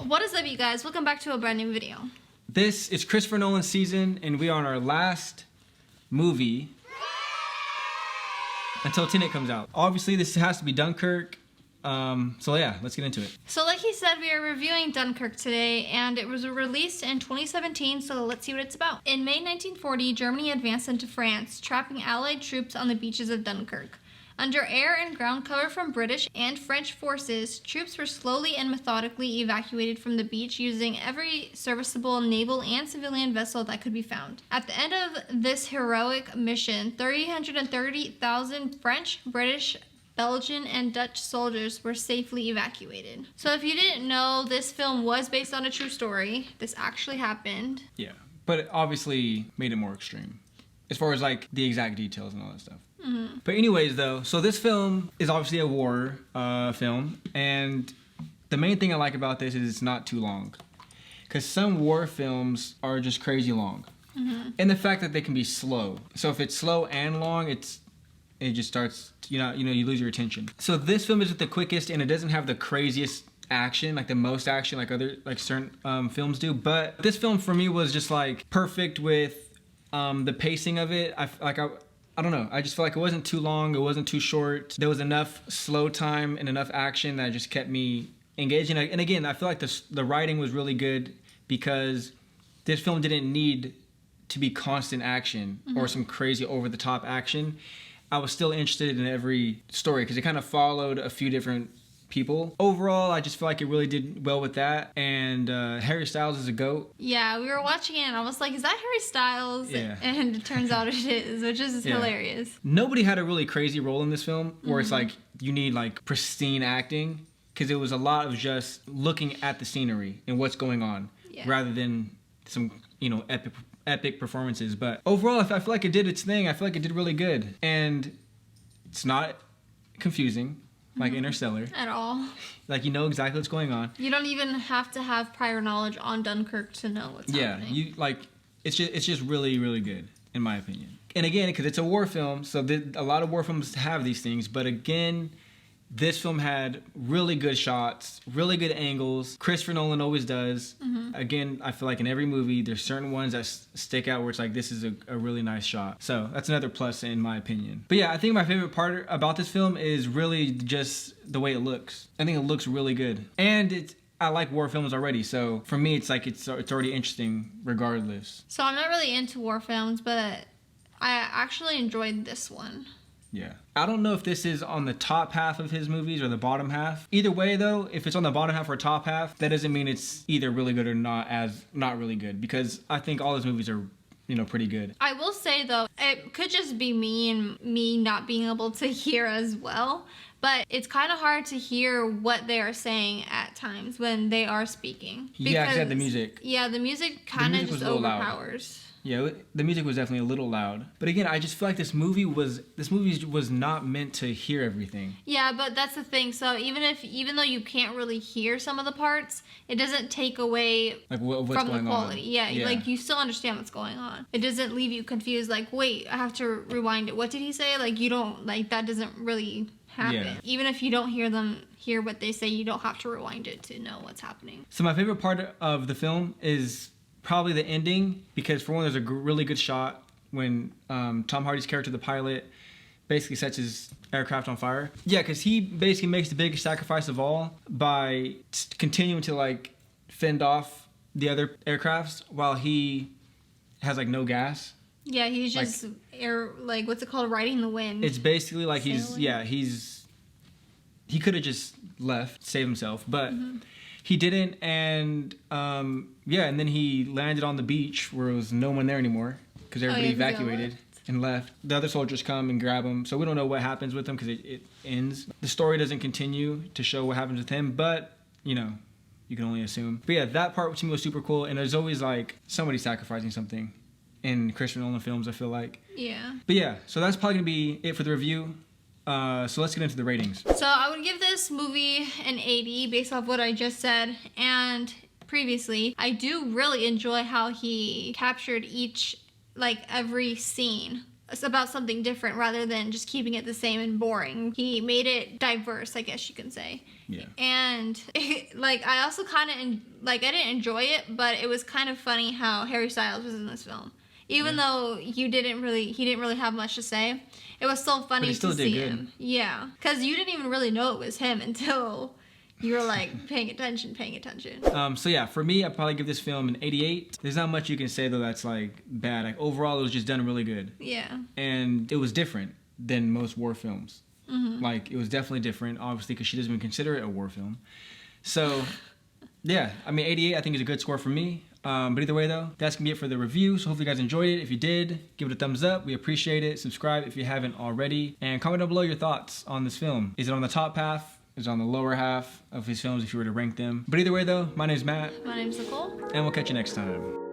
What is up, you guys? Welcome back to a brand new video. This is Christopher Nolan season, and we are on our last movie until Tenet comes out. Obviously, this has to be Dunkirk. So yeah, let's get into it. So like he said, we are reviewing Dunkirk today, and it was released in 2017, so let's see what it's about. In May 1940, Germany advanced into France, trapping Allied troops on the beaches of Dunkirk. Under air and ground cover from British and French forces, troops were slowly and methodically evacuated from the beach using every serviceable naval and civilian vessel that could be found. At the end of this heroic mission, 330,000 French, British, Belgian, and Dutch soldiers were safely evacuated. So if you didn't know, this film was based on a true story. This actually happened. Yeah, but it obviously made it more extreme as far as like the exact details and all that stuff. Mm-hmm. But anyways though, so this film is obviously a war film, and the main thing I like about this is it's not too long, because some war films are just crazy long. Mm-hmm. And the fact that they can be slow. So if it's slow and long, it just starts, you lose your attention. So this film isn't the quickest, and it doesn't have the craziest action, like the most action like other certain films do, but this film for me was just like perfect with the pacing of it. I don't know. I just feel like it wasn't too long. It wasn't too short. There was enough slow time and enough action that just kept me engaged. And again, I feel like the writing was really good, because this film didn't need to be constant action or some crazy over-the-top action. I was still interested in every story because it kind of followed a few different people. Overall, I just feel like it really did well with that. And Harry Styles is a GOAT. Yeah, we were watching it and I was like, is that Harry Styles? Yeah. And it turns out it is, which is hilarious. Nobody had a really crazy role in this film where it's like you need like pristine acting, because it was a lot of just looking at the scenery and what's going on rather than some, epic performances. But overall, I feel like it did its thing. I feel like it did really good. And it's not confusing like Interstellar at all. Like, you know exactly what's going on. You don't even have to have prior knowledge on Dunkirk to know what's happening. Yeah, it's just really, really good in my opinion. And again, because it's a war film, so a lot of war films have these things. But again, this film had really good shots, really good angles. Christopher Nolan always does. Again, I feel like in every movie, there's certain ones that stick out where it's like, this is a really nice shot. So that's another plus in my opinion. But yeah, I think my favorite part about this film is really just the way it looks. I think it looks really good. And I like war films already, so for me, it's like it's already interesting regardless. So I'm not really into war films, but I actually enjoyed this one. Yeah. I don't know if this is on the top half of his movies or the bottom half. Either way though, if it's on the bottom half or top half, that doesn't mean it's either really good or not really good, because I think all his movies are, pretty good. I will say though, it could just be me and me not being able to hear as well, but it's kind of hard to hear what they are saying at times when they are speaking. Yeah, because the music. Yeah, the music kind of just overpowers. Yeah, the music was definitely a little loud. But again, I just feel like this movie was not meant to hear everything. Yeah, but that's the thing. So even though you can't really hear some of the parts, it doesn't take away like what's from going the quality. On. Yeah, like you still understand what's going on. It doesn't leave you confused. Like, wait, I have to rewind it. What did he say? Like, you don't that doesn't really happen. Yeah. Even if you don't hear what they say, you don't have to rewind it to know what's happening. So my favorite part of the film is probably the ending, because for one, there's a really good shot when Tom Hardy's character, the pilot, basically sets his aircraft on fire. Yeah, because he basically makes the biggest sacrifice of all by continuing to fend off the other aircrafts while he has no gas. Yeah, he's just what's it called, riding the wind. It's basically like he could have just left, save himself, but he didn't, and and then he landed on the beach where there was no one there anymore because everybody evacuated and left. The other soldiers come and grab him, so we don't know what happens with him because it ends. The story doesn't continue to show what happens with him, but you can only assume. But yeah, that part to me was super cool, and there's always somebody sacrificing something in Christopher Nolan films, I feel like. Yeah. But yeah, so that's probably gonna be it for the review. So let's get into the ratings. So I would give this movie an 80 based off what I just said and previously. I do really enjoy how he captured every scene about something different rather than just keeping it the same and boring. He made it diverse, I guess you can say. Yeah. And like I also kind of I didn't enjoy it, but it was kind of funny how Harry Styles was in this film. Even though he didn't really have much to say, it was still funny to see him. Yeah, because you didn't even really know it was him until you were like paying attention. So yeah, for me, I'd probably give this film an 88. There's not much you can say though that's like bad. Like overall, it was just done really good. Yeah. And it was different than most war films. Like it was definitely different, obviously, because she doesn't even consider it a war film. So yeah, I mean 88 I think is a good score for me. But either way though, that's gonna be it for the review. So hopefully you guys enjoyed it. If you did, give it a thumbs up. We appreciate it. Subscribe if you haven't already. And comment down below your thoughts on this film. Is it on the top half? Is it on the lower half of his films if you were to rank them? But either way though, my name's Matt. My name's Nicole. And we'll catch you next time.